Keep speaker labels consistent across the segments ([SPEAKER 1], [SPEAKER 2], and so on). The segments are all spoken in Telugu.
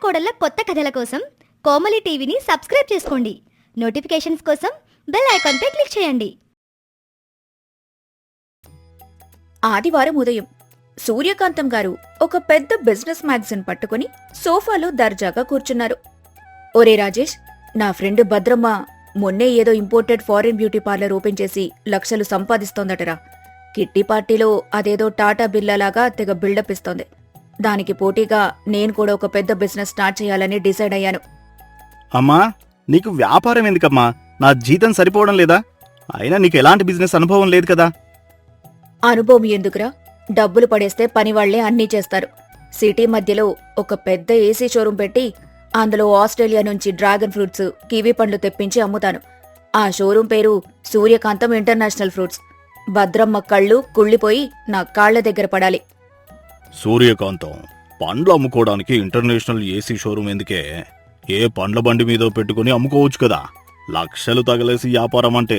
[SPEAKER 1] కోడళ్ళ కొత్త కథల కోసం కోమలి టీవీని సబ్స్క్రైబ్ చేసుకోండి. నోటిఫికేషన్స్ కోసం బెల్ ఐకాన్ పై క్లిక్ చేయండి.
[SPEAKER 2] ఆదివారం ఉదయం సూర్యకాంతం గారు ఒక పెద్ద బిజినెస్ మ్యాగజైన్ పట్టుకుని సోఫాలో దర్జాగా కూర్చున్నారు. ఒరే రాజేష్, నా ఫ్రెండ్ భద్రమ్మ మొన్నే ఏదో imported foreign beauty parlour open చేసి లక్షలు సంపాదిస్తోందటరా. కిట్టి పార్టీలో అదేదో టాటా బిర్లాలాగా తెగ బిల్డప్ ఇస్తోంది. దానికి పోటీగా నేను కూడా ఒక పెద్ద బిజినెస్ స్టార్ట్ చేయాలని డిసైడ్ అయ్యాను.
[SPEAKER 3] అమ్మా, నీకు వ్యాపారం ఎందుకమ్మా? నా జీతం సరిపోవడం లేదా? అయినా నీకు ఎలాంటి బిజినెస్ అనుభవం లేదు కదా.
[SPEAKER 2] అనుభవం ఎందుకురా? డబ్బులు పడేస్తే పనివాళ్లే అన్నీ చేస్తారు. సిటీ మధ్యలో ఒక పెద్ద ఏసీ షోరూం పెట్టి అందులో ఆస్ట్రేలియా నుంచి డ్రాగన్ ఫ్రూట్స్, కివీ పండ్లు తెప్పించి అమ్ముతాను. ఆ షోరూం పేరు సూర్యకాంతం ఇంటర్నేషనల్ ఫ్రూట్స్. భద్రమ్మ కళ్ళు కుళ్ళిపోయి నా కాళ్ల దగ్గర పడాలి.
[SPEAKER 3] సూర్యకాంతం, పండ్లు అమ్ముకోవడానికి ఇంటర్నేషనల్ ఏసీ షోరూం ఎందుకే? ఏ పండ్ల బండి మీద పెట్టుకుని అమ్ముకోవచ్చు కదా. లక్షలు తగలేసి వ్యాపారం అంటే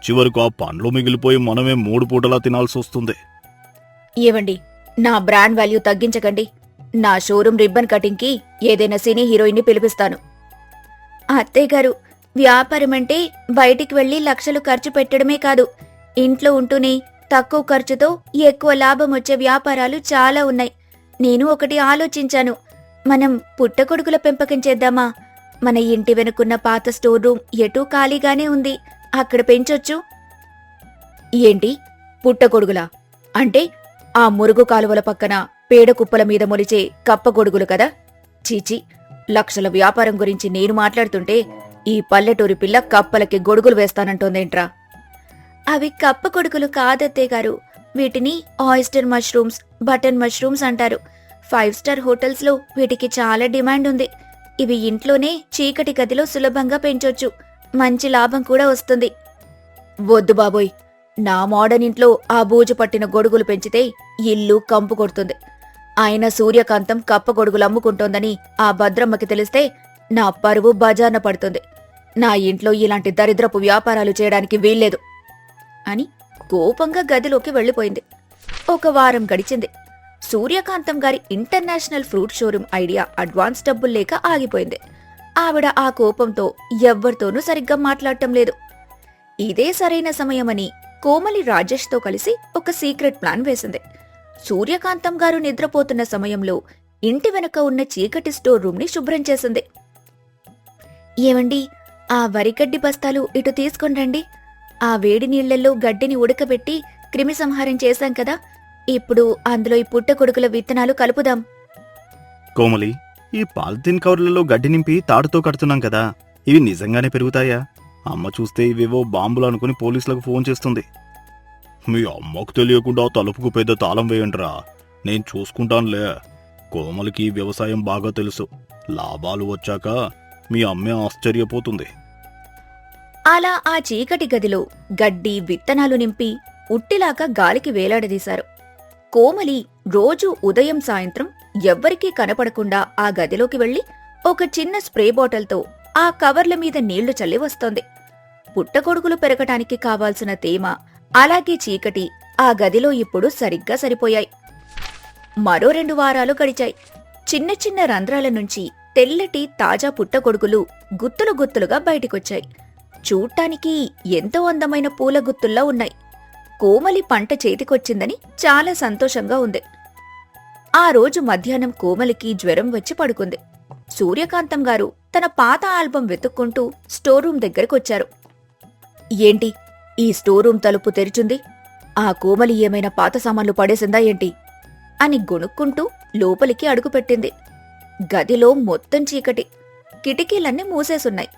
[SPEAKER 3] చివరకు ఆ పండ్లు మిగిలిపోయి మనమే 3 పూటలా తినాల్సి వస్తుంది.
[SPEAKER 2] ఏవండి, నా బ్రాండ్ వాల్యూ తగ్గించకండి. నా షోరూం రిబ్బన్ కటింగ్కి ఏదైనా సినీ హీరోయిన్ని పిలిపిస్తాను. అత్తయ్యగారు, వ్యాపారమంటే బయటికి వెళ్లి లక్షలు ఖర్చు పెట్టడమే కాదు, ఇంట్లో ఉంటూనే తక్కువ ఖర్చుతో ఎక్కువ లాభం వచ్చే వ్యాపారాలు చాలా ఉన్నాయి. నేను ఒకటి ఆలోచించాను. మనం పుట్టగొడుగుల పెంపకం చేద్దామా? మన ఇంటి వెనుకున్న పాత స్టోర్ రూమ్ ఎటూ ఖాళీగానే ఉంది, అక్కడ పెంచొచ్చు. ఏంటి పుట్టగొడుగులా? అంటే ఆ మురుగు కాలువల పక్కన పేడ కుప్పల మీద మొలిచే కప్పగొడుగులు కదా? చీచి, లక్షల వ్యాపారం గురించి నేను మాట్లాడుతుంటే ఈ పల్లెటూరి పిల్ల కప్పలకి గొడుగులు వేస్తానంటోందేంట్రా? అవి కప్పగొడుగులు కాదత్తే గారు, వీటిని ఆయిస్టర్ మష్రూమ్స్, బటన్ మష్రూమ్స్ అంటారు. 5 స్టార్ హోటల్స్లో వీటికి చాలా డిమాండ్ ఉంది. ఇవి ఇంట్లోనే చీకటి గదిలో సులభంగా పెంచొచ్చు, మంచి లాభం కూడా వస్తుంది. వద్దు బాబోయ్, నా మోడర్న్ ఇంట్లో ఆ బూజు పట్టిన గొడుగులు పెంచితే ఇల్లు కంపు కొడుతుంది. ఆయన సూర్యకాంతం కప్ప గొడుగులు అమ్ముకుంటోందని ఆ భద్రమ్మకి తెలిస్తే నా పరువు బజార్న పడుతుంది. నా ఇంట్లో ఇలాంటి దరిద్రపు వ్యాపారాలు చేయడానికి వీల్లేదు అని కోపంగా గదిలోకి వెళ్లిపోయింది. ఒక వారం గడిచింది. సూర్యకాంతం గారి international fruit showroom idea advance డబ్బులు లేక ఆగిపోయింది. ఆవిడ ఆ కోపంతో ఎవ్వరితోనూ సరిగ్గా మాట్లాడటం లేదు. ఇదే సరైన సమయమని కోమలి రాజేష్తో కలిసి ఒక సీక్రెట్ ప్లాన్ వేసింది. సూర్యకాంతం గారు నిద్రపోతున్న సమయంలో ఇంటి వెనక ఉన్న చీకటి స్టోర్ రూమ్ని శుభ్రం చేసింది. ఏవండి, ఆ వరిగడ్డి బస్తాలు ఇటు తీసుకొని రండి. ఆ వేడి నీళ్లలో గడ్డిని ఉడకబెట్టి క్రిమి సంహారం చేశాం కదా, ఇప్పుడు అందులో ఈ పుట్టగొడుగుల విత్తనాలు కలుపుదాం.
[SPEAKER 3] కోమలి, ఈ పాలిథిన్ కవర్లలో గడ్డి నింపి తాడుతో కడుతున్నాం కదా, ఇవి నిజంగానే పెరుగుతాయా? అమ్మ చూస్తే ఇవేవో బాంబులు అనుకుని పోలీసులకు ఫోన్ చేస్తుంది. మీ అమ్మకు తెలియకుండా తలుపుకు పెద్ద తాళం వేయండిరా, నేను చూసుకుంటానులే. కోమలికి వ్యవసాయం బాగా తెలుసు. లాభాలు వచ్చాక మీ అమ్మే ఆశ్చర్యపోతుంది.
[SPEAKER 2] అలా ఆ చీకటి గదిలో గడ్డి, విత్తనాలు నింపి ఉట్టిలాగా గాలికి వేలాడదీశారు. కోమలి రోజూ ఉదయం సాయంత్రం ఎవ్వరికీ కనపడకుండా ఆ గదిలోకి వెళ్లి ఒక చిన్న స్ప్రే బాటిల్తో ఆ కవర్ల మీద నీళ్లు చల్లి వస్తోంది. పుట్టగొడుగులు పెరగటానికి కావాల్సిన తేమ, అలాగే చీకటి ఆ గదిలో ఇప్పుడు సరిగ్గా సరిపోయాయి. మరో 2 వారాలు గడిచాయి. చిన్న చిన్న రంధ్రాల నుంచి తెల్లటి తాజా పుట్టగొడుగులు గుత్తులు గుత్తులుగా బయటికొచ్చాయి. చూడ్డానికి ఎంతో అందమైన పూల గుత్తుల్లా ఉన్నాయి. కోమలి పంట చేతికొచ్చిందని చాలా సంతోషంగా ఉంది. ఆ రోజు మధ్యాహ్నం కోమలికి జ్వరం వచ్చి పడుకుంది. సూర్యకాంతం గారు తన పాత ఆల్బం వెతుక్కుంటూ స్టోర్ రూం దగ్గరకొచ్చారు. ఏంటి, ఈ స్టోర్ రూం తలుపు తెరిచుంది? ఆ కోమలి ఏమైనా పాత సామాన్లు పడేసిందా ఏంటి అని గొణుక్కుంటూ లోపలికి అడుగుపెట్టింది. గదిలో మొత్తం చీకటి, కిటికీలన్నీ మూసేసున్నాయి.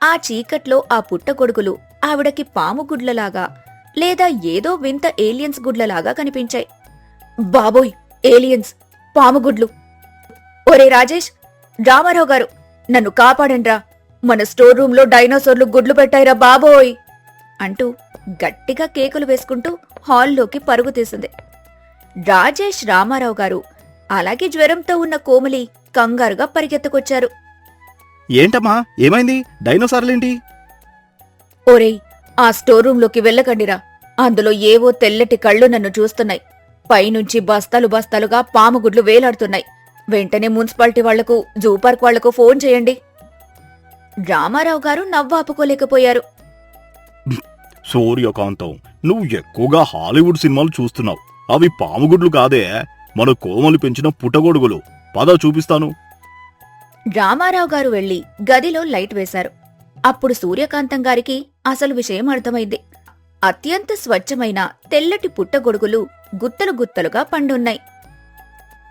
[SPEAKER 2] ఆ చీకట్లో ఆ పుట్టగొడుగులు ఆవిడకి పాముగుడ్లలాగా లేదా ఏదో వింత ఏలియన్స్ గుడ్లలాగా కనిపించాయి. బాబోయ్, ఏలియన్స్, పాముగుడ్లు! ఒరే రాజేష్, రామారావు గారు, నన్ను కాపాడండ్రా, మన స్టోర్ రూంలో డైనోసార్లు గుడ్లు పెట్టాయిరా బాబోయ్ అంటూ గట్టిగా కేకులు వేసుకుంటూ హాల్లోకి పరుగు తీసింది. రాజేష్, రామారావు గారు, అలాగే జ్వరంతో ఉన్న కోమలి కంగారుగా పరిగెత్తుకొచ్చారు.
[SPEAKER 3] ఏంటమ్మా, ఏమైంది? డైనోసార్లేంటి?
[SPEAKER 2] ఒరేయ్, ఆ స్టోర్ రూంలోకి వెళ్ళకండిరా, అందులో ఏవో తెల్లటి కళ్ళు నన్ను చూస్తున్నాయి. పైనుంచి బస్తాలు బస్తాలుగా పాముగుడ్లు వేలాడుతున్నాయి. వెంటనే మున్సిపాలిటీ వాళ్లకు జూ పార్క్ వాళ్లకు ఫోన్ చేయండి. రామారావు గారు నవ్వాపుకోలేకపోయారు.
[SPEAKER 3] సూర్యకాంతం, నువ్వు ఎక్కువగా హాలీవుడ్ సినిమాలు చూస్తున్నావు. అవి పాముగుడ్లు కాదే, మన కోమలి పెంచిన పుట్టగొడుగులు. పద చూపిస్తాను.
[SPEAKER 2] రామారావు గారు వెళ్లి గదిలో లైట్ వేశారు. అప్పుడు సూర్యకాంతం గారికి అసలు విషయం అర్థమైంది. అత్యంత స్వచ్ఛమైన తెల్లటి పుట్టగొడుగులు గుత్తలు గుత్తలుగా పండున్నాయి.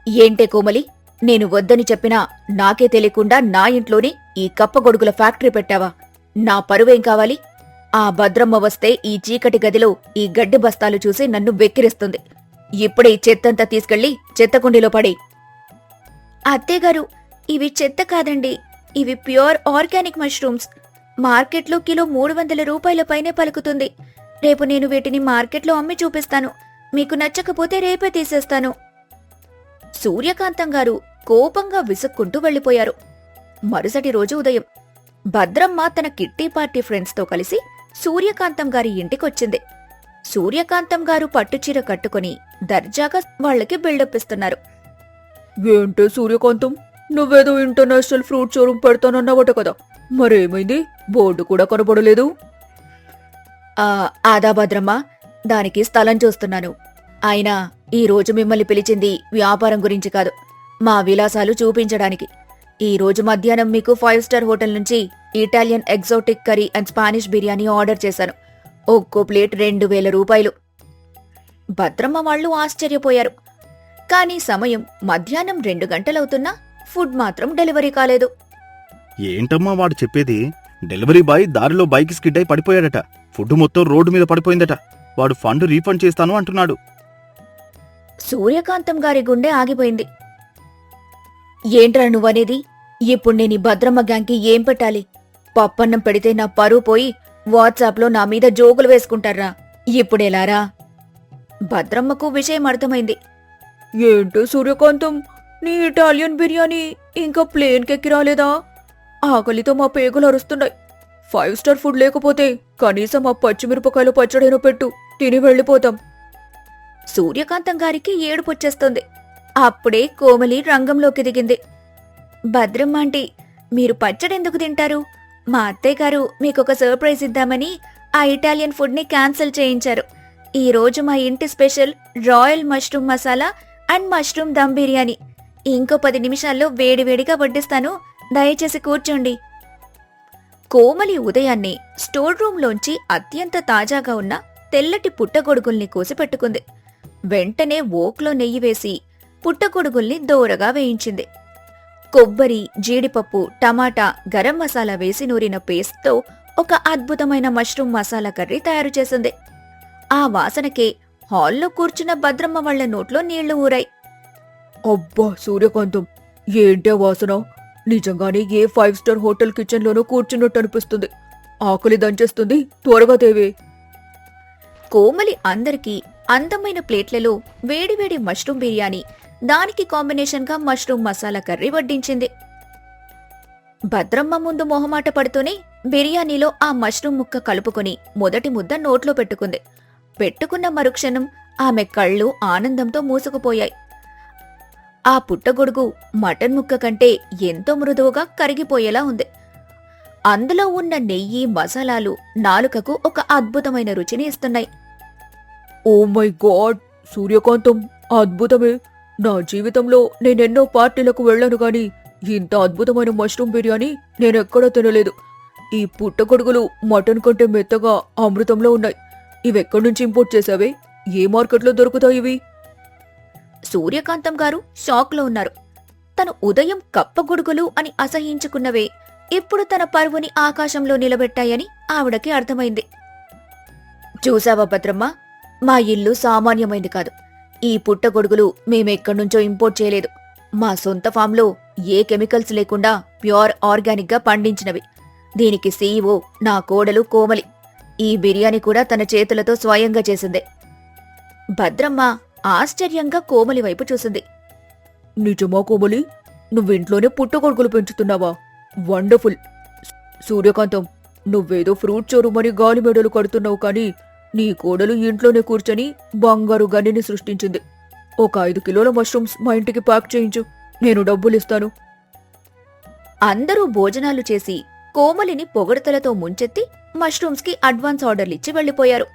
[SPEAKER 2] ఏంటే కోమలి, నేను వద్దని చెప్పినా నాకే తెలియకుండా నా ఇంట్లోనే ఈ కప్పగొడుగుల ఫ్యాక్టరీ పెట్టావా? నా పరువేం కావాలి? ఆ భద్రమ్మ వస్తే ఈ చీకటి గదిలో ఈ గడ్డి బస్తాలు చూసి నన్ను వెక్కిరిస్తుంది. ఇప్పుడే ఈ చెత్తంతా తీసుకెళ్లి చెత్తకుండీలో పడి. అత్తేగారు, ఇవి చెత్త కాదండి, ఇవి ప్యూర్ ఆర్గానిక్ మష్రూమ్స్. మార్కెట్లో కిలో 300 రూపాయల పైనే పలుకుతుంది. రేపు నేను వీటిని మార్కెట్లో అమ్మి చూపిస్తాను. మీకు నచ్చకపోతే రేపే తీసేస్తాను. సూర్యకాంతం గారు కోపంగా విసుక్కుంటూ వెళ్లిపోయారు. మరుసటి రోజు ఉదయం భద్రమ్మ తన కిట్టి పార్టీ ఫ్రెండ్స్తో కలిసి సూర్యకాంతం గారి ఇంటికొచ్చింది. సూర్యకాంతం గారు పట్టుచీర కట్టుకుని దర్జాగా వాళ్లకి బిల్డప్ ఇస్తున్నారు.
[SPEAKER 4] ఏంటే సూర్యకాంతం, నువ్వేదో ఇంటర్నేషనల్ ఫ్రూట్ షోరూమ్ పెడతానన్నావట కదా, మరేమైంది? బోర్డు కూడా కనబడలేదు.
[SPEAKER 2] ఆదా భద్రమ్మ, దానికి స్థలం చూస్తున్నాను. అయినా ఈ రోజు మిమ్మల్ని పిలిచింది వ్యాపారం గురించి కాదు, మా విలాసాలు చూపించడానికి. ఈ రోజు మధ్యాహ్నం మీకు 5 స్టార్ హోటల్ నుంచి Italian exotic curry and Spanish biryani order చేశాను. ఒక్కో ప్లేట్ 2000 రూపాయలు. భద్రమ్మ వాళ్లు ఆశ్చర్యపోయారు. కానీ సమయం మధ్యాహ్నం 2 గంటలవుతున్నా ఫుడ్ మాత్రం డెలివరీ కాలేదు.
[SPEAKER 3] ఏంటమ్మా వాడు చెప్పేది? డెలివరీ బాయ్ దారిలో బైక్ స్కిడ్ అయి పడిపోయాడట. ఫుడ్ మొత్తం రోడ్డు మీద పడిపోయిందట. వాడు ఫండ్ రీఫండ్ చేస్తాను అంటున్నాడు.
[SPEAKER 2] సూర్యకాంతం గారి గుండె ఆగిపోయింది. ఏంట్రా నువ్వనేది? ఇప్పుడు నేను ఈ భద్రమ్మ గ్యాంగ్కి ఏం పెట్టాలి? పప్పన్నం పెడితే నా పరువు పోయి వాట్సాప్లో నా మీద జోకులు వేసుకుంటారా? ఇప్పుడెలారా? భద్రమ్మకు విషయం అర్థమైంది.
[SPEAKER 4] ఏంటే సూర్యకాంతం, నీ ఇటాలియన్ బిర్యానీ ఇంకా ప్లేన్ కెక్కి రాలేదా? ఆకలితో మా పేగులు అరుస్తున్నాయి. 5 స్టార్ ఫుడ్ లేకపోతే కనీసం ఆ పచ్చిమిరపకాయల పచ్చడైనా పెట్టు, తిని వెళ్ళిపోతాం.
[SPEAKER 2] సూర్యకాంతం గారికి ఏడుపొచ్చేస్తుంది. అప్పుడే కోమలి రంగంలోకి దిగింది. భద్రమ్మ ఆంటీ, మీరు పచ్చడెందుకు తింటారు? మా అత్తయ్యగారు మీకొక సర్ప్రైజ్ ఇద్దామని ఆ ఇటాలియన్ ఫుడ్ని క్యాన్సిల్ చేయించారు. ఈ రోజు మా ఇంటి special royal mushroom masala and mushroom dum biryani. ఇంకో 10 నిమిషాల్లో వేడివేడిగా వడ్డిస్తాను, దయచేసి కూర్చోండి. కోమలి ఉదయాన్నే స్టోర్ రూంలోంచి అత్యంత తాజాగా ఉన్న తెల్లటి పుట్టగొడుగుల్ని కోసి పెట్టుకుంది. వెంటనే ఓక్లో నెయ్యి వేసి పుట్టగొడుగుల్ని దోరగా వేయించింది. కొబ్బరి, జీడిపప్పు, టమాటా, గరం మసాలా వేసి నూరిన పేస్ట్తో ఒక అద్భుతమైన మష్రూమ్ మసాలా కర్రీ తయారు చేసింది. ఆ వాసనకే హాల్లో కూర్చున్న భద్రమ్మ వాళ్ల నోట్లో నీళ్లు ఊరాయి.
[SPEAKER 4] అబ్బా సూర్యకాంతం, ఏంటే వాసన! నిజంగానే ఏ 5 స్టార్ హోటల్ కిచెన్లోనూ కూర్చున్నట్టు అనిపిస్తుంది. ఆకలి దంచేస్తుంది, త్వరగా తేవే.
[SPEAKER 2] కోమలి అందరికీ అందమైన ప్లేట్లలో వేడివేడి మష్రూమ్ బిర్యానీ, దానికి కాంబినేషన్గా మష్రూమ్ మసాలా కర్రీ వడ్డించింది. భద్రమ్మ ముందు మొహమాట పడుతూనే బిర్యానీలో ఆ మష్రూమ్ ముక్క కలుపుకొని మొదటి ముద్ద నోట్లో పెట్టుకుంది. పెట్టుకున్న మరుక్షణం ఆమె కళ్ళు ఆనందంతో మూసుకుపోయాయి. ఆ పుట్టగొడుగు మటన్ ముక్క కంటే ఎంతో మృదువుగా కరిగిపోయేలా ఉంది. అందులో ఉన్న నెయ్యి, మసాలాలు నాలుకకు ఒక అద్భుతమైన రుచిని ఇస్తున్నాయి.
[SPEAKER 4] ఓ మై గాడ్ సూర్యకాంతం, అద్భుతమే! నా జీవితంలో నేనెన్నో పార్టీలకు వెళ్లాను గాని ఇంత అద్భుతమైన మష్రూమ్ బిర్యానీ నేనెక్కడా తినలేదు. ఈ పుట్టగొడుగులు మటన్ కంటే మెత్తగా అమృతంలో ఉన్నాయి. ఇవెక్కడి నుంచి ఇంపోర్ట్ చేశావే? ఏ మార్కెట్లో దొరుకుతాయి ఇవి?
[SPEAKER 2] సూర్యకాంతం గారు షాక్లో ఉన్నారు. తను ఉదయం కప్పగొడుగులు అని అసహించుకున్నవే ఇప్పుడు తన పరువుని ఆకాశంలో నిలబెట్టాయని ఆవిడకి అర్థమైంది. చూసావా భద్రమ్మ, మా ఇల్లు సామాన్యమైంది కాదు. ఈ పుట్టగొడుగులు మేమెక్కడ్నుంచో ఇంపోర్ట్ చేయలేదు. మా సొంత ఫామ్లో ఏ కెమికల్స్ లేకుండా ప్యూర్ ఆర్గానిక్గా పండించినవి. దీనికి సీఈఓ నా కోడలు కోమలి. ఈ బిర్యానీ కూడా తన చేతులతో స్వయంగా చేసిందే. భద్రమ్మ ఆశ్చర్యంగా కోమలి వైపు చూసింది.
[SPEAKER 4] నిజమా కోమలి? నువ్వింట్లోనే పుట్టగొడుగులు పెంచుతున్నావా? వండర్ఫుల్! సూర్యకాంతం, నువ్వేదో ఫ్రూట్ షోరూమ్ అని గాలి మెడలు కడుతున్నావు కానీ నీ కోడలు ఇంట్లోనే కూర్చొని బంగారు గనిని సృష్టించింది. ఒక 5 కిలోల మష్రూమ్స్ మా ఇంటికి ప్యాక్ చేయించు. నేను డబ్బులిస్తాను.
[SPEAKER 2] అందరూ భోజనాలు చేసి కోమలిని పొగడతలతో ముంచెత్తి మష్రూమ్స్కి అడ్వాన్స్ ఆర్డర్లిచ్చి వెళ్లిపోయారు.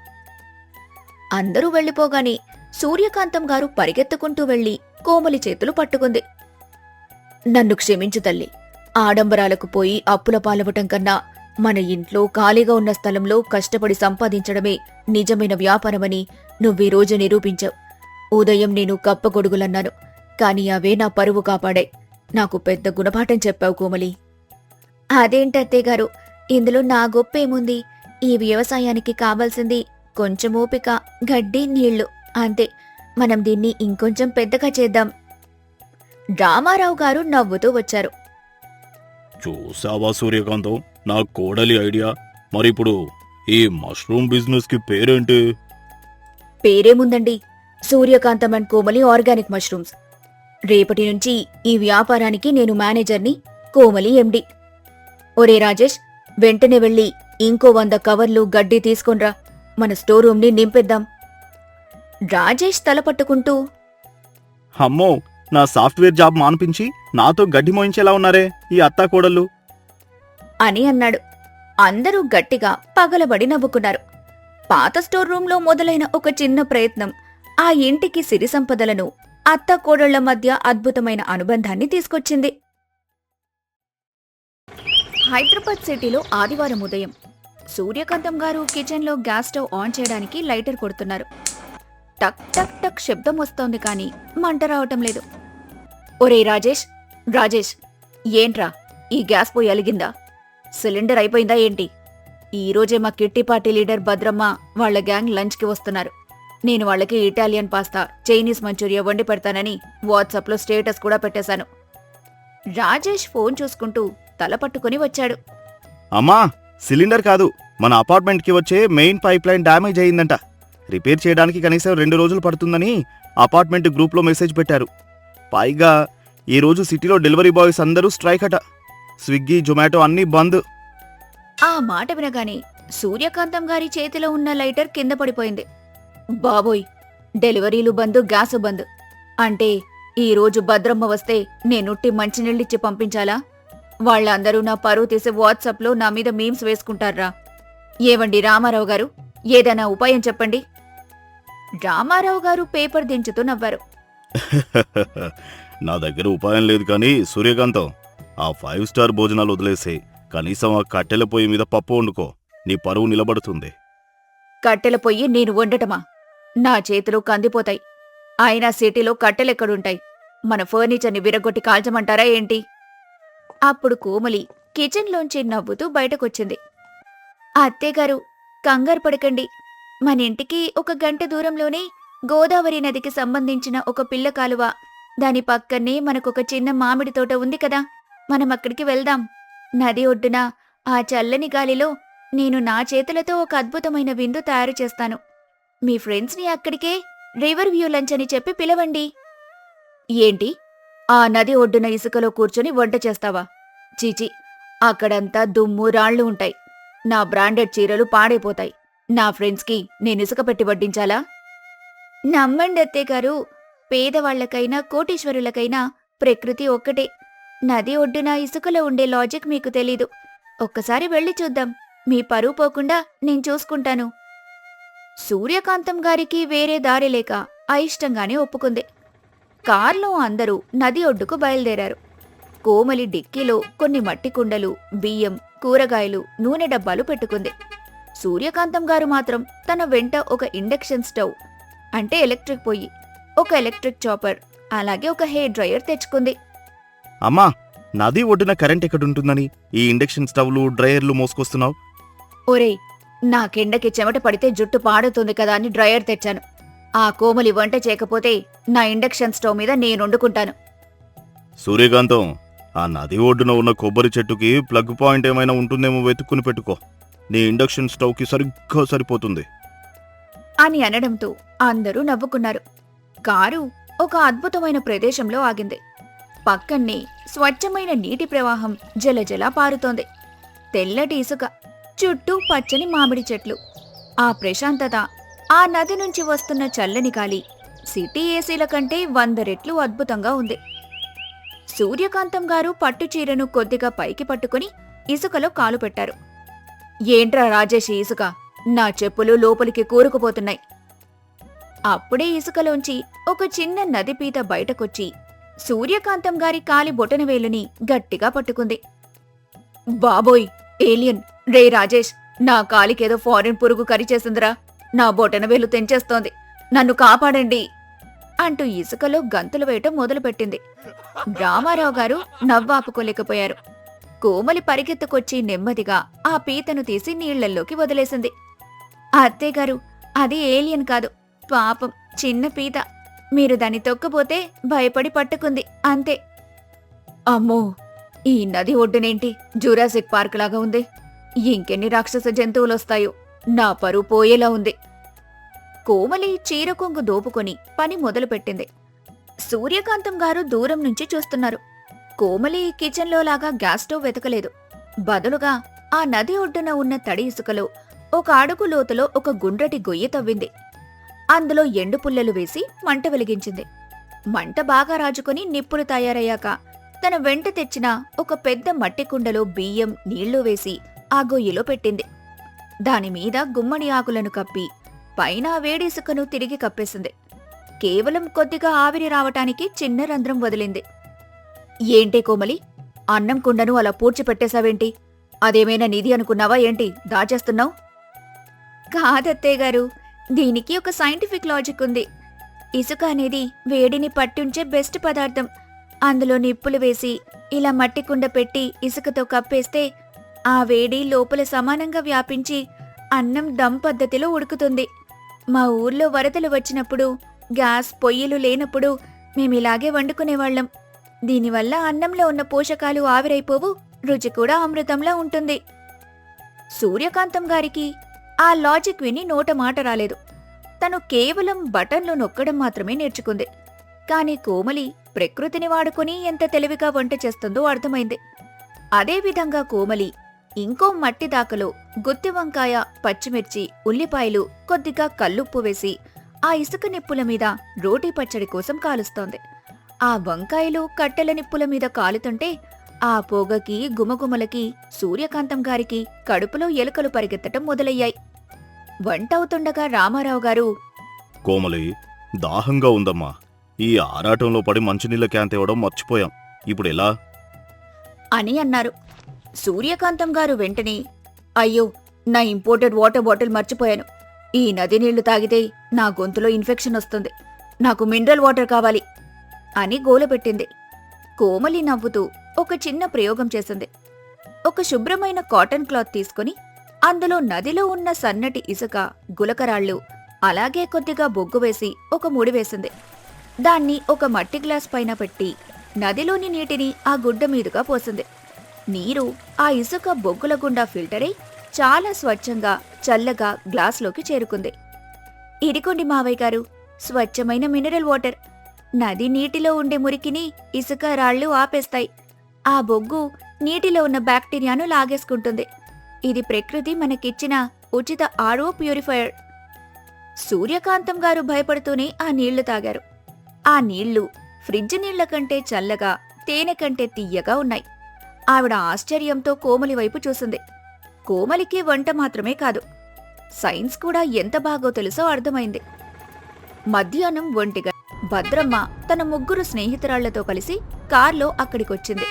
[SPEAKER 2] అందరూ వెళ్లిపోగానే సూర్యకాంతం గారు పరిగెత్తుకుంటూ వెళ్లి కోమలి చేతులు పట్టుకుంది. నన్ను క్షమించు తల్లి. ఆడంబరాలకు పోయి అప్పుల పాలవటం కన్నా మన ఇంట్లో ఖాళీగా ఉన్న స్థలంలో కష్టపడి సంపాదించడమే నిజమైన వ్యాపారమని నువ్వీరోజు నిరూపించావు. ఉదయం నేను కప్పగొడుగులన్నాను, కాని అవే నా పరువు కాపాడాయి. నాకు పెద్ద గుణపాఠం చెప్పావు కోమలి. అదేంటత్తయ్యగారు, ఇందులో నా గొప్పేముంది? ఈ వ్యవసాయానికి కావాల్సింది కొంచెం ఓపిక, గడ్డి, నీళ్లు అంతే. మనం దీన్ని ఇంకొంచెం పెద్దగా చేద్దాం. రామారావు గారు నవ్వుతూ వచ్చారు.
[SPEAKER 3] చూసావా సూర్యకాంతం, నా కోడలి ఐడియా. మరిప్పుడు ఈ మష్రూమ్ బిజినెస్ కి పేరేంటి?
[SPEAKER 2] పేరేముందండి, సూర్యకాంతం అండ్ కోమలి ఆర్గానిక్ మష్రూమ్స్. రేపటి నుంచి ఈ వ్యాపారానికి నేను మేనేజర్ని, కోమలి ఎండి. ఒరే రాజేష్, వెంటనే వెళ్ళి ఇంకో 100 కవర్లు గడ్డి తీసుకొన్రా. మన స్టోర్ రూమ్ని నింపేద్దాం. రాజేష్ తలపట్టుకుంటూ,
[SPEAKER 3] అమ్మో, నా సాఫ్ట్వేర్ జాబ్ మాన్పించి నాతో గడ్డి మోయించేలా ఉన్నారే ఈ అత్తాకోడళ్ళు
[SPEAKER 2] అని అన్నాడు. అందరూ గట్టిగా పగలబడి నవ్వుకున్నారు. పాత స్టోర్ రూంలో మొదలైన ఒక చిన్న ప్రయత్నం ఆ ఇంటికి సిరి సంపదలను, అత్తాకోడళ్ల మధ్య అద్భుతమైన అనుబంధాన్ని తీసుకొచ్చింది. హైదరాబాద్ సిటీలో ఆదివారం ఉదయం సూర్యకాంతం గారు కిచెన్లో గ్యాస్ స్టవ్ ఆన్ చేయడానికి లైటర్ కొడుతున్నారు. టక్ టక్ టక్ శబ్దం వస్తోంది, కానీ మంట రావటం లేదు. ఒరే రాజేష్, రాజేష్, ఏంట్రా ఈ గ్యాస్ పోయి అలిగిందా? సిలిండర్ అయిపోయిందా ఏంటి? ఈరోజే మా కిట్టి పార్టీ లీడర్ భద్రమ్మ వాళ్ల గ్యాంగ్ లంచ్కి వస్తున్నారు. నేను వాళ్ళకి ఇటాలియన్ పాస్తా, చైనీస్ మంచూరియా వండి పెడతానని వాట్సాప్లో స్టేటస్ కూడా పెట్టేశాను. రాజేష్ ఫోన్ చూసుకుంటూ తల పట్టుకుని వచ్చాడు.
[SPEAKER 3] అమ్మా, సిలిండర్ కాదు, మన అపార్ట్మెంట్కి వచ్చే మెయిన్ పైప్ లైన్ డ్యామేజ్ అయ్యిందంట. రిపేర్ చేయడానికి కనీసం 2 రోజులు పడుతుందని అపార్ట్మెంట్ గ్రూప్లో మెసేజ్ పెట్టారు. పైగా ఈరోజు సిటీలో డెలివరీ బాయ్స్ అందరూ స్ట్రైక్ అట. స్విగ్గీ, జొమాటో అన్నీ బంద్.
[SPEAKER 2] ఆ మాట వినగానే సూర్యకాంతం గారి చేతిలో ఉన్న లైటర్ కింద పడిపోయింది. బాబోయ్, డెలివరీలు బంద్, గ్యాసు బంద్ అంటే ఈరోజు భద్రమ్మ వస్తే నేనుట్టి మంచినీళ్ళిచ్చి పంపించాలా? వాళ్ళందరూ నా పరువు తీసి వాట్సాప్లో నా మీద మీమ్స్ వేసుకుంటారా? ఏవండి రామారావు గారు, ఏదైనా ఉపాయం చెప్పండి. రామారావు గారు పేపర్ దించుతూ నవ్వారు.
[SPEAKER 3] నా దగ్గర ఉపాయం లేదు కానీ సూర్యకాంతం, ఆ 5 స్టార్ భోజనాలు వదిలేసే కనీసం ఆ కట్టెల పొయ్యి మీద పప్పు వండుకో. నీ పరువు నిలబడుతుంది.
[SPEAKER 2] కట్టెల పొయ్యి నేను వండటమా? నా చేతులు కందిపోతాయి. అయినా సిటీలో కట్టెలెక్కడుంటాయి? మన ఫర్నిచర్ని విరగొట్టి కాల్చమంటారా ఏంటి? అప్పుడు కోమలి కిచెన్లోంచి నవ్వుతూ బయటకొచ్చింది. అత్తేగారు, కంగారు పడకండి. మన ఇంటికి 1 గంట దూరంలోనే గోదావరి నదికి సంబంధించిన ఒక పిల్ల కాలువ, దాని పక్కనే మనకొక చిన్న మామిడి తోట ఉంది కదా, మనం అక్కడికి వెళ్దాం. నది ఒడ్డున ఆ చల్లని గాలిలో నేను నా చేతులతో ఒక అద్భుతమైన విందు తయారు చేస్తాను. మీ ఫ్రెండ్స్ని అక్కడికే రివర్ వ్యూ లంచ్ అని చెప్పి పిలవండి. ఏంటి, ఆ నది ఒడ్డున ఇసుకలో కూర్చొని వంట చేస్తావా? చీచి, అక్కడంతా దుమ్ము, రాళ్లు ఉంటాయి. నా బ్రాండెడ్ చీరలు పాడైపోతాయి. నా ఫ్రెండ్స్కి నేను ఇసుక పెట్టి వడ్డించాలా? నమ్మండి అత్తేగారు, పేదవాళ్లకైనా కోటీశ్వరులకైనా ప్రకృతి ఒక్కటే. నది ఒడ్డున ఇసుకలో ఉండే లాజిక్ మీకు తెలీదు. ఒక్కసారి వెళ్ళి చూద్దాం. మీ పరువు పోకుండా నేను చూసుకుంటాను. సూర్యకాంతం గారికి వేరే దారి లేక అయిష్టంగానే ఒప్పుకుంది. కార్లో అందరూ నది ఒడ్డుకు బయలుదేరారు. కోమలి డిక్కీలో కొన్ని మట్టి కుండలు, బియ్యం, కూరగాయలు, నూనె డబ్బాలు పెట్టుకుంది. సూర్యకాంతం గారు మాత్రం తన వెంట ఒక ఇండక్షన్ స్టవ్ అంటే ఎలక్ట్రిక్ పొయ్యి, ఒక ఎలక్ట్రిక్ చాపర్, అలాగే ఒక హెయిర్ డ్రయర్ తెచ్చుకుంది.
[SPEAKER 3] అమ్మా, నది ఒడ్డున కరెంట్ ఎక్కడుంటుందని ఈ ఇండక్షన్ స్టవ్లు, డ్రయర్లు మోసుకొస్తున్నావు?
[SPEAKER 2] ఒరేయ్, నాకెండకి చెమట పడితే జుట్టు పాడుతుంది కదా అని డ్రయర్ తెచ్చాను. ఆ కోమలి వంట చేయకపోతే నా ఇండక్షన్ స్టవ్ మీద నేను వండుకుంటాను.
[SPEAKER 3] సూర్యకాంతం, ఆ నది ఒడ్డున ఉన్న కొబ్బరి చెట్టుకి ప్లగ్ పాయింట్ ఏమైనా ఉంటుందేమో వెతుక్కుని పెట్టుకో. నీ ఇండక్షన్ స్టవ్కి సరిగ్గా సరిపోతుంది
[SPEAKER 2] అని అనడంతో అందరూ నవ్వుకున్నారు. కారు ఒక అద్భుతమైన ప్రదేశంలో ఆగింది. పక్కన్నే స్వచ్ఛమైన నీటి ప్రవాహం జలజలా పారుతోంది. తెల్లటి ఇసుక, చుట్టూ పచ్చని మామిడి చెట్లు. ఆ ప్రశాంతత, ఆ నది నుంచి వస్తున్న చల్లని గాలి సిటీ ఏసీల కంటే 100 రెట్లు అద్భుతంగా ఉంది. సూర్యకాంతం గారు పట్టుచీరను కొద్దిగా పైకి పట్టుకుని ఇసుకలో కాలు పెట్టారు. ఏంట్రా రాజేష్ ఈ ఇసుక? నా చెప్పులు లోపలికి కూరుకుపోతున్నాయి. అప్పుడే ఇసుకలోంచి ఒక చిన్న నదిపీత బయటకొచ్చి సూర్యకాంతం గారి కాలి బొటనవేలుని గట్టిగా పట్టుకుంది. బాబోయ్, ఏలియన్! రే రాజేష్, నా కాలికేదో ఫారిన్ పురుగు కరిచేసిందిరా. నా బొటనవేలు తెంచేస్తోంది. నన్ను కాపాడండి అంటూ ఇసుకలో గంతులు వేయటం మొదలుపెట్టింది. రామారావు గారు నవ్వాపుకోలేకపోయారు. కోమలి పరిగెత్తుకొచ్చి నెమ్మదిగా ఆ పీతను తీసి నీళ్లల్లోకి వదిలేసింది. అత్తయ్యగారు, అది ఏలియన్ కాదు, పాపం చిన్న పీత. మీరు దాన్ని తొక్కబోతే భయపడి పట్టుకుంది అంతే. అమ్మో, ఈ నది ఒడ్డునేంటి జూరాసిక్ పార్క్ లాగా ఉంది? ఇంకెన్ని రాక్షస జంతువులొస్తాయో? నా పరువు పోయేలా ఉంది. కోమలి చీరకొంగు దోపుకొని పని మొదలుపెట్టింది. సూర్యకాంతం గారు దూరం నుంచి చూస్తున్నారు. కోమలి కిచెన్లో లాగా గ్యాస్ స్టవ్ వెతకలేదు. బదులుగా ఆ నది ఒడ్డున ఉన్న తడి ఇసుకలో ఒక అడుగు లోతులో ఒక గుండ్రటి గొయ్యి తవ్వింది. అందులో ఎండు పుల్లలు వేసి మంట వెలిగించింది. మంట బాగా రాజుకొని నిప్పులు తయారయ్యాక తన వెంట తెచ్చిన ఒక పెద్ద మట్టి కుండలో బియ్యం, నీళ్లు వేసి ఆ గొయ్యిలో పెట్టింది. దానిమీద గుమ్మడి ఆకులను కప్పి పైన వేడిసుకను తిరిగి కప్పేసింది. కేవలం కొద్దిగా ఆవిరి రావటానికి చిన్న రంధ్రం వదిలింది. ఏంటి కోమలి, అన్నం కుండను అలా పూడ్చిపెట్టేశావేంటి? అదేమైనా నిధి అనుకున్నావా ఏంటి దాచేస్తున్నావు? కాదత్తయ్యగారు, దీనికి ఒక సైంటిఫిక్ లాజిక్ ఉంది. ఇసుక అనేది వేడిని పట్టుంచే బెస్ట్ పదార్థం. అందులో నిప్పులు వేసి ఇలా మట్టి కుండ పెట్టి ఇసుకతో కప్పేస్తే ఆ వేడి లోపల సమానంగా వ్యాపించి అన్నం దమ్ పద్ధతిలో ఉడుకుతుంది. మా ఊర్లో వరదలు వచ్చినప్పుడు, గ్యాస్ పొయ్యిలు లేనప్పుడు మేమిలాగే వండుకునేవాళ్లం. దీనివల్ల అన్నంలో ఉన్న పోషకాలు ఆవిరైపోవు, రుచి కూడా అమృతంలా ఉంటుంది. సూర్యకాంతం గారికి ఆ లాజిక్ విని నోట మాట రాలేదు. తను కేవలం బటన్లు నొక్కడం మాత్రమే నేర్చుకుంది. కాని కోమలి ప్రకృతిని వాడుకుని ఎంత తెలివిగా వంట చేస్తుందో అర్థమైంది. అదేవిధంగా కోమలి ఇంకో మట్టి దాకలో గుత్తి వంకాయ, పచ్చిమిర్చి, ఉల్లిపాయలు, కొద్దిగా కల్లుప్పు వేసి ఆ ఇసుక నిప్పుల మీద రోటీ పచ్చడి కోసం కాలుస్తోంది. ఆ వంకాయలు కట్టెల నిప్పుల మీద కాలుతుంటే ఆ పొగకి, గుమగుమలకి సూర్యకాంతం గారికి కడుపులో ఎలుకలు పరిగెత్తటం మొదలయ్యాయి. వంటవుతుండగా రామారావు గారు,
[SPEAKER 3] కోమలి, దాహంగా ఉందమ్మా. ఈ ఆరాటంలో పడి మంచినీళ్ళ క్యాన్ తేవడం మర్చిపోయాం. ఇప్పుడెలా?
[SPEAKER 2] అని అన్నారు. సూర్యకాంతం గారు వెంటనే, అయ్యో, నా ఇంపోర్టెడ్ వాటర్ బాటిల్ మర్చిపోయాను. ఈ నది నీళ్లు తాగితే నా గొంతులో ఇన్ఫెక్షన్ వస్తుంది. నాకు మినరల్ వాటర్ కావాలి అని గోలపెట్టింది. కోమలి నవ్వుతూ ఒక చిన్న ప్రయోగం చేసింది. ఒక శుభ్రమైన కాటన్ క్లాత్ తీసుకుని అందులో నదిలో ఉన్న సన్నటి ఇసుక, గులకరాళ్లు, అలాగే కొద్దిగా బొగ్గు వేసి ఒక ముడి వేసింది. దాన్ని ఒక మట్టి గ్లాస్ పైన పెట్టి నదిలోని నీటిని ఆ గుడ్డ మీదుగా పోసింది. నీరు ఆ ఇసుక బొగ్గుల గుండా ఫిల్టరై చాలా స్వచ్ఛంగా, చల్లగా గ్లాసులోకి చేరుకుంది. ఇదిగోండి మావయ్య గారు, స్వచ్ఛమైన మినరల్ వాటర్. నది నీటిలో ఉండే మురికిని ఇసుక రాళ్లు ఆపేస్తాయి. ఆ బొగ్గు నీటిలో ఉన్న బ్యాక్టీరియాను లాగేసుకుంటుంది. ఇది ప్రకృతి మనకిచ్చిన ఉచిత ఆర్ఓ ప్యూరిఫైయర్. సూర్యకాంతం గారు భయపడుతూనే ఆ నీళ్లు తాగారు. ఆ నీళ్లు ఫ్రిడ్జ్ నీళ్ల కంటే చల్లగా, తేనె కంటే తియ్యగా ఉన్నాయి. ఆవిడ ఆశ్చర్యంతో కోమలి వైపు చూసింది. కోమలికి వంట మాత్రమే కాదు, సైన్స్ కూడా ఎంత బాగో తెలుసో అర్థమైంది. మధ్యాహ్నం 1 భద్రమ్మ తన 3 స్నేహితురాళ్లతో కలిసి కార్లో అక్కడికొచ్చింది.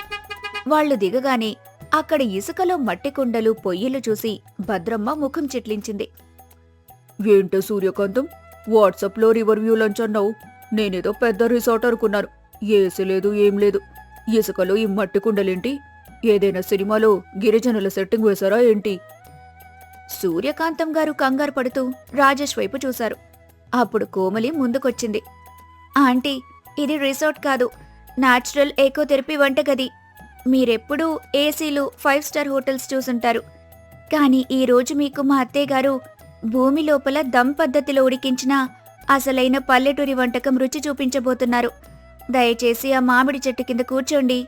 [SPEAKER 2] వాళ్లు దిగగానే అక్కడ ఇసుకలో మట్టి కుండలు, పొయ్యిలు చూసి భద్రమ్మ ముఖం చిట్లించింది.
[SPEAKER 4] ఏంటో సూర్యకాంతం, వాట్సాప్లో రివర్వ్యూ లంచ్ అన్నావు. నేనేదో పెద్ద రిసార్ట్ అనుకున్నాను. ఏసీ లేదు, ఏం లేదు. ఇసుకలో ఈ మట్టి కుండలేంటి? ఏదైనా సినిమాలో గిరిజనుల సెట్టింగ్ వేశారా ఏంటి?
[SPEAKER 2] సూర్యకాంతం గారు కంగారు పడుతూ రాజేష్ వైపు చూశారు. అప్పుడు కోమలి ముందుకొచ్చింది. ఆంటీ, ఇది రిసార్ట్ కాదు, న్యాచురల్ ఎకోథెరపీ వంటగది. మీరెప్పుడూ ఏసీలు, 5 స్టార్ హోటల్స్ చూసుంటారు. కానీ ఈరోజు మీకు మా అత్తయ్యగారు భూమి లోపల దమ్ పద్ధతిలో ఉడికించిన అసలైన పల్లెటూరి వంటకం రుచి చూపించబోతున్నారు. దయచేసి ఆ మామిడి చెట్టు కింద కూర్చోండి.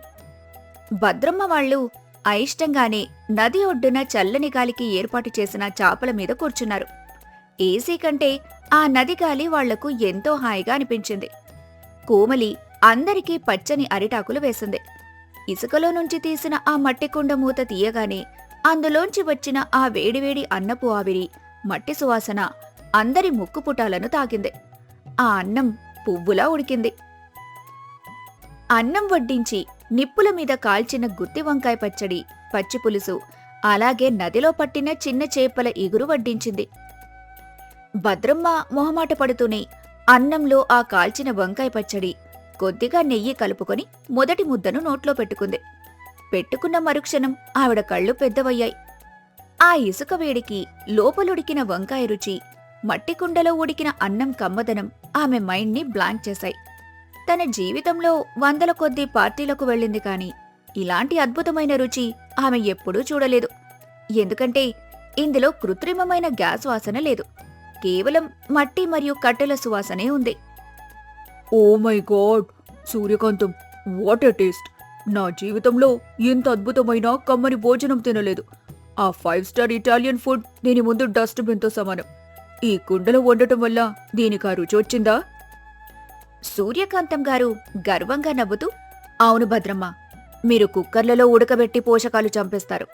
[SPEAKER 2] భద్రమ్మ వాళ్లు అయిష్టంగానే నది ఒడ్డున చల్లని గాలికి ఏర్పాటు చేసిన చాపల మీద కూర్చున్నారు. ఏసీ కంటే ఆ నది గాలి వాళ్లకు ఎంతో హాయిగా అనిపించింది. కోమలి అందరికీ పచ్చని అరిటాకులు వేసింది. ఇసుకలో నుంచి తీసిన ఆ మట్టి కుండ మూత తీయగానే అందులోంచి వచ్చిన ఆ వేడివేడి అన్నపు ఆవిరి, మట్టి సువాసన అందరి ముక్కుపుటాలను తాకింది. ఆ అన్నం పువ్వులా ఉడికింది. అన్నం వడ్డించి నిప్పుల మీద కాల్చిన గుత్తి వంకాయ పచ్చడి, పచ్చి పులుసు, అలాగే నదిలో పట్టిన చిన్న చేపల ఇగురు వడ్డించింది. భద్రమ్మ మొహమాట పడుతూనే అన్నంలో ఆ కాల్చిన వంకాయ పచ్చడి, కొద్దిగా నెయ్యి కలుపుకొని మొదటి ముద్దను నోట్లో పెట్టుకుంది. పెట్టుకున్న మరుక్షణం ఆవిడ కళ్ళు పెద్దవయ్యాయి. ఆ ఇసుక వేడికి లోపలుడికిన వంకాయ రుచి, మట్టి కుండలో ఉడికిన అన్నం కమ్మదనం ఆమె మైండ్ని బ్లాంక్ చేశాయి. తన జీవితంలో 100ల కొద్దీ పార్టీలకు వెళ్ళింది కాని ఇలాంటి అద్భుతమైన రుచి ఆమె ఎప్పుడూ చూడలేదు. ఎందుకంటే ఇందులో కృత్రిమమైన గ్యాస్ వాసన లేదు. కేవలం మట్టి మరియు కట్టెల సువాసనే ఉంది.
[SPEAKER 4] Oh my god, Suryakantham, what a taste! నా జీవితంలో ఇంత అద్భుతమైన కమ్మని భోజనం తినలేదు. ఆ 5 స్టార్ ఇటాలియన్ ఫుడ్ దీని ముందు డస్ట్బిన్తో సమానం. ఈ కుండలో వండటం వల్ల దీనికి ఆ రుచి వచ్చిందా?
[SPEAKER 2] సూర్యకాంతం గారు గర్వంగా నవ్వుతూ, అవును భద్రమ్మ, మీరు కుక్కర్లలో ఉడకబెట్టి పోషకాలు చంపేస్తారు.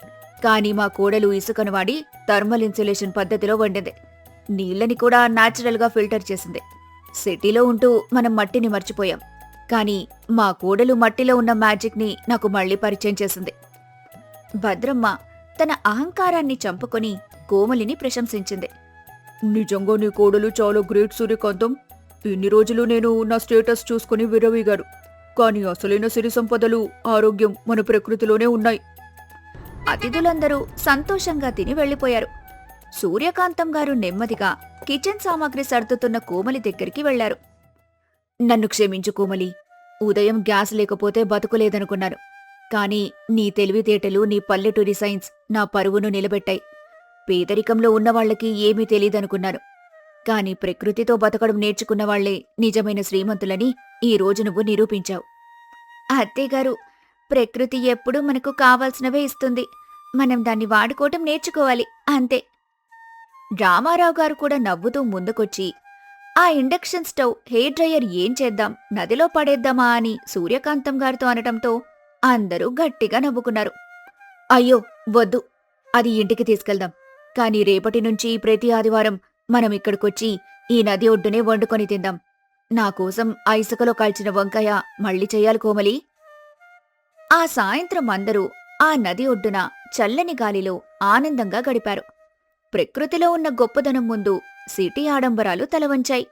[SPEAKER 2] కానీ మా కోడలు ఇసుకను వాడి థర్మల్ ఇన్సులేషన్ పద్ధతిలో వండింది. నీళ్ళని కూడా న్యాచురల్గా ఫిల్టర్ చేసింది. సిటీలో ఉంటూ మనం మట్టిని మర్చిపోయాం. కానీ మా కోడలు మట్టిలో ఉన్న మ్యాజిక్ని నాకు మళ్లీ పరిచయం చేసింది. భద్రమ్మ తన అహంకారాన్ని చంపుకొని కోమలిని ప్రశంసించింది.
[SPEAKER 4] నిజంగా నీ కోడలు చాలా గ్రేట్ సూర్యకాంతం. ఇన్ని రోజులు నేను నా స్టేటస్ చూసుకుని విర్రవీగాను. కానీ అసలైన సిరి సంపదలు, ఆరోగ్యం మన ప్రకృతిలోనే ఉన్నాయి.
[SPEAKER 2] అతిథులందరూ సంతోషంగా తిని వెళ్లిపోయారు. సూర్యకాంతం గారు నెమ్మదిగా కిచెన్ సామాగ్రి సర్దుతున్న కోమలి దగ్గరికి వెళ్లారు. నన్ను క్షమించు కోమలి, ఉదయం గ్యాస్ లేకపోతే బతుకులేదనుకున్నాను. కానీ నీ తెలివితేటలు, నీ పల్లెటూరి సైన్స్ నా పరువును నిలబెట్టాయి. పేదరికంలో ఉన్నవాళ్లకి ఏమీ తెలీదనుకున్నాను. కాని ప్రకృతితో బతకడం నేర్చుకున్నవాళ్లే నిజమైన శ్రీమంతులని ఈ రోజు నువ్వు నిరూపించావు. అత్తేగారు, ప్రకృతి ఎప్పుడూ మనకు కావాల్సినవే ఇస్తుంది. మనం దాన్ని వాడుకోవటం నేర్చుకోవాలి, అంతే. రామారావు గారు కూడా నవ్వుతూ ముందుకొచ్చి, ఆ ఇండక్షన్ స్టవ్, హెయిర్ డ్రయర్ ఏం చేద్దాం, నదిలో పడేద్దామా అని సూర్యకాంతం గారితో అనటంతో అందరూ గట్టిగా నవ్వుకున్నారు. అయ్యో వద్దు, అది ఇంటికి తీసుకెళ్దాం. కాని రేపటి నుంచి ప్రతి ఆదివారం మనం ఇక్కడికొచ్చి ఈ నది ఒడ్డునే వండుకొని తిందాం. నాకోసం ఆ ఇసుకలో కాల్చిన వంకాయ మళ్ళీ చెయ్యాలి కోమలి. ఆ సాయంత్రం అందరూ ఆ నది ఒడ్డున చల్లని గాలిలో ఆనందంగా గడిపారు. ప్రకృతిలో ఉన్న గొప్పదనం ముందు సిటీ ఆడంబరాలు తలవంచాయి.